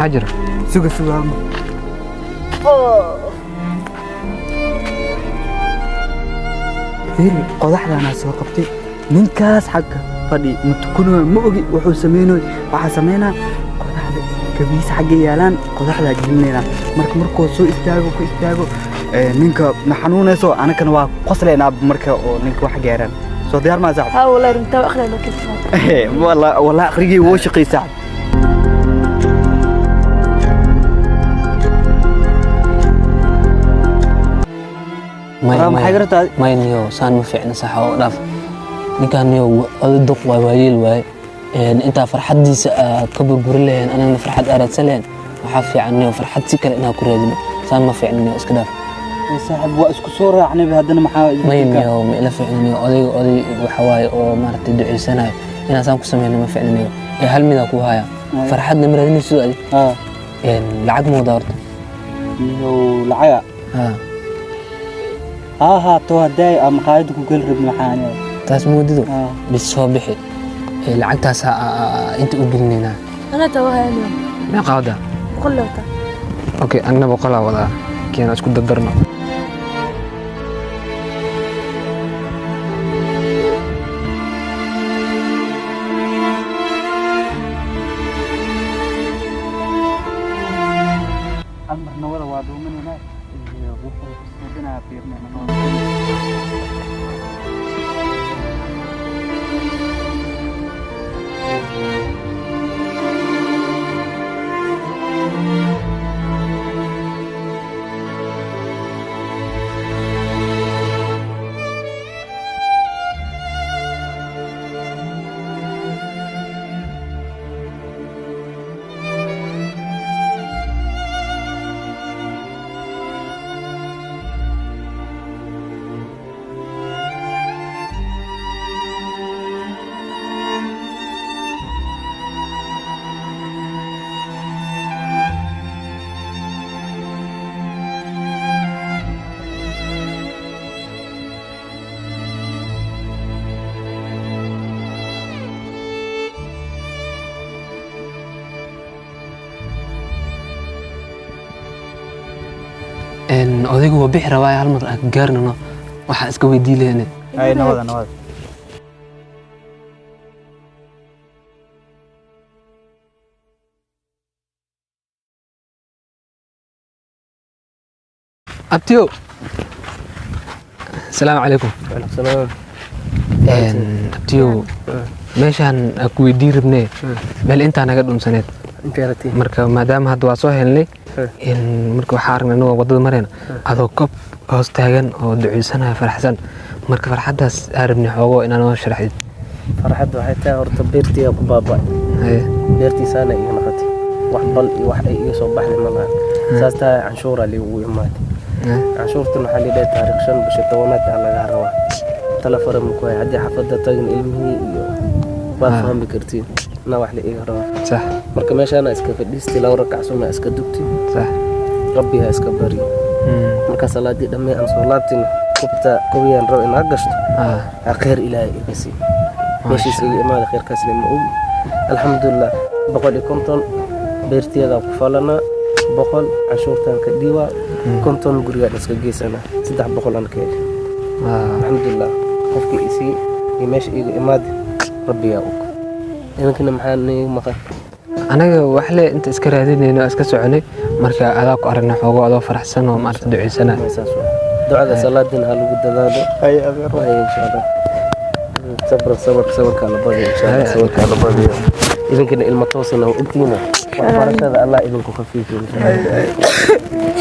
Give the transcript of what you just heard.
حاجر سوق سوق فيري قضحنا أنا سوقتي من كاس حقه فدي متكونوا مؤجي وحو سمينوي وحا سمينا قضحنا كبيس حقي يالان قضحنا جلنا مركو سو استاغو كو استاغو نينكا نحنونيسو أنا كان waa qosleena marka oo ninka wax gaaran soo diyaar ma saacad ها والله انت اخلنا كيف والله اخرجي وو شقي ساعد ما حيقرت ما ينيو سان ما فيعنا صح او داف ninkan iyo adduq waayeel waay inta farxadiisa ka burburin ana farxad aradsaleen waxa fiican iyo farxad si kale inaa ku raadino saan ma fiicnaa iska dhaaf saaxib waa isku soo raacnay hadana maxaa ma yimiyo ma ila fiicnaa oday waxa waay oo maartay duceysanayo inaan saan ku sameeyno ma fiicnaa hal mid ku haya farxadna maradinayso adi lacag mo daarto iyo lacag ها تو هداي ام قايدكم كل رب maxaan taas moodido bis soo bixi lacagtaas inta u gelinayna انا توهاني ما qaada قلوتا اوكي انا بقلا wada كينا isku dadarno amrna wada waa doominayna wuxuu isbedena fiirnayna odaygu waa bixi rabaa hal mar aan gaarnano waxa iska weydii leeyna ay nabad abtiyo السلام عليكم. السلام. abtiyo meeshaan ku weydii rabnay bal inta naga dhunsaneed inteerati marka maadaama hadda waa soo helnay marka waxa aragnay wadada marayna adoo kob hoos taagan oo duceysanahay farxsan marka farxadaas arabni xoogo inaan oo sharaxid farxad waxay tahay horta beertiga ku baabay beertiisana iyo naqati wax bal iyo wax ay iga soo baxday malaha saas tahay canshuur ali ugu imaad canshuurtuna waxa la leeyahay taariikh 5 bisha 10 laga rabaa تلفون مكوي عدي حفظة تاجن علمي وافهم بكرتين نوح لي إيجارات صح مركب ماشي أنا إسكافديستي لو ركع سونا إسكادوكتي صح ربي هإسكابري مركب صلاة دي دمي أنا صلاتين كبتا كويان رو إن عجشت خير إلهي بسي ماشي سيء ما خير كسر المؤمن الحمد لله بقول لكم تون بيرتي هذا كفالنا بقول عشورتان كديوا كنتم قرية إسكاجيس أنا سدح بقول أنا كير الحمد لله qofkii isi imeesh iga imaad rabbiga og imankina maxaan maqan anaga wax le inta iska raadinayno iska soconay marka adaa ku aragnay xoogo adoo faraxsan oo maarta duceysana ducada salaadina ha lagu dadaalo ay adeer way insha Allah sabr kala badi insha Allah sabr kala badi imankina ilma toosana oo intiina waxbarashada Allah idinku khafiifiyo insha Allah